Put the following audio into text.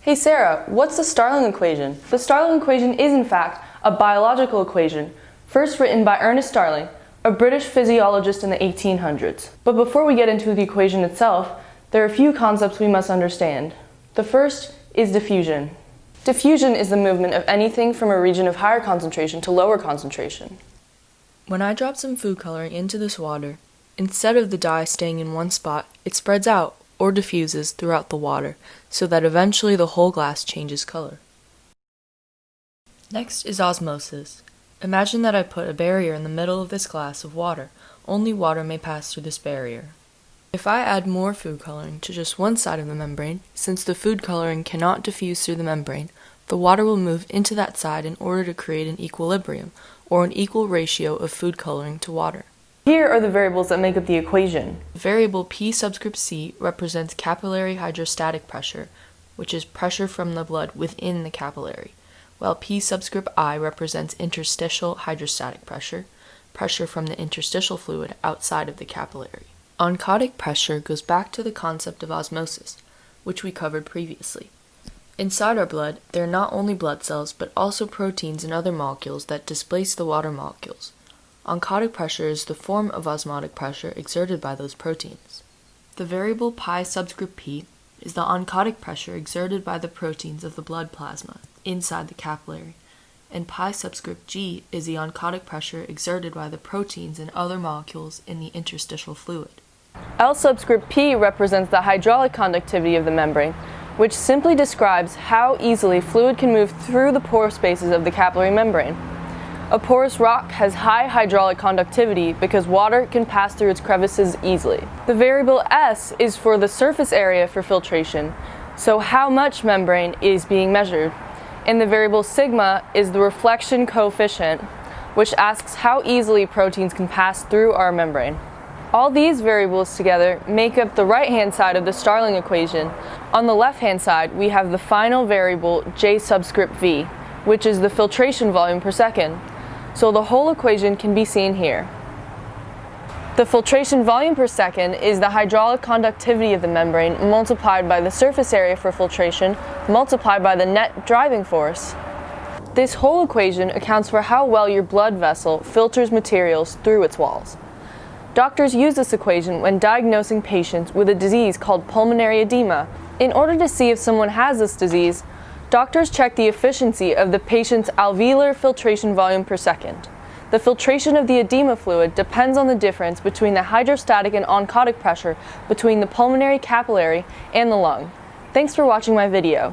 Hey Sarah, what's the Starling equation? The Starling equation is in fact a biological equation, first written by Ernest Starling, a British physiologist in the 1800s. But before we get into the equation itself, there are a few concepts we must understand. The first is diffusion. Diffusion is the movement of anything from a region of higher concentration to lower concentration. When I drop some food coloring into this water, instead of the dye staying in one spot, it spreads out or diffuses throughout the water so that eventually the whole glass changes color. Next is osmosis. Imagine that I put a barrier in the middle of this glass of water. Only water may pass through this barrier. If I add more food coloring to just one side of the membrane, since the food coloring cannot diffuse through the membrane, the water will move into that side in order to create an equilibrium, or an equal ratio of food coloring to water. Here are the variables that make up the equation. The variable P subscript C represents capillary hydrostatic pressure, which is pressure from the blood within the capillary, while P subscript I represents interstitial hydrostatic pressure, pressure from the interstitial fluid outside of the capillary. Oncotic pressure goes back to the concept of osmosis, which we covered previously. Inside our blood, there are not only blood cells, but also proteins and other molecules that displace the water molecules. Oncotic pressure is the form of osmotic pressure exerted by those proteins. The variable pi subscript P is the oncotic pressure exerted by the proteins of the blood plasma inside the capillary, and pi subscript G is the oncotic pressure exerted by the proteins and other molecules in the interstitial fluid. L subscript P represents the hydraulic conductivity of the membrane, which simply describes how easily fluid can move through the pore spaces of the capillary membrane. A porous rock has high hydraulic conductivity because water can pass through its crevices easily. The variable S is for the surface area for filtration, so how much membrane is being measured. And the variable sigma is the reflection coefficient, which asks how easily proteins can pass through our membrane. All these variables together make up the right-hand side of the Starling equation. On the left-hand side, we have the final variable J subscript V, which is the filtration volume per second. So the whole equation can be seen here. The filtration volume per second is the hydraulic conductivity of the membrane multiplied by the surface area for filtration multiplied by the net driving force. This whole equation accounts for how well your blood vessel filters materials through its walls. Doctors use this equation when diagnosing patients with a disease called pulmonary edema. In order to see if someone has this disease, doctors check the efficiency of the patient's alveolar filtration volume per second. The filtration of the edema fluid depends on the difference between the hydrostatic and oncotic pressure between the pulmonary capillary and the lung. Thanks for watching my video.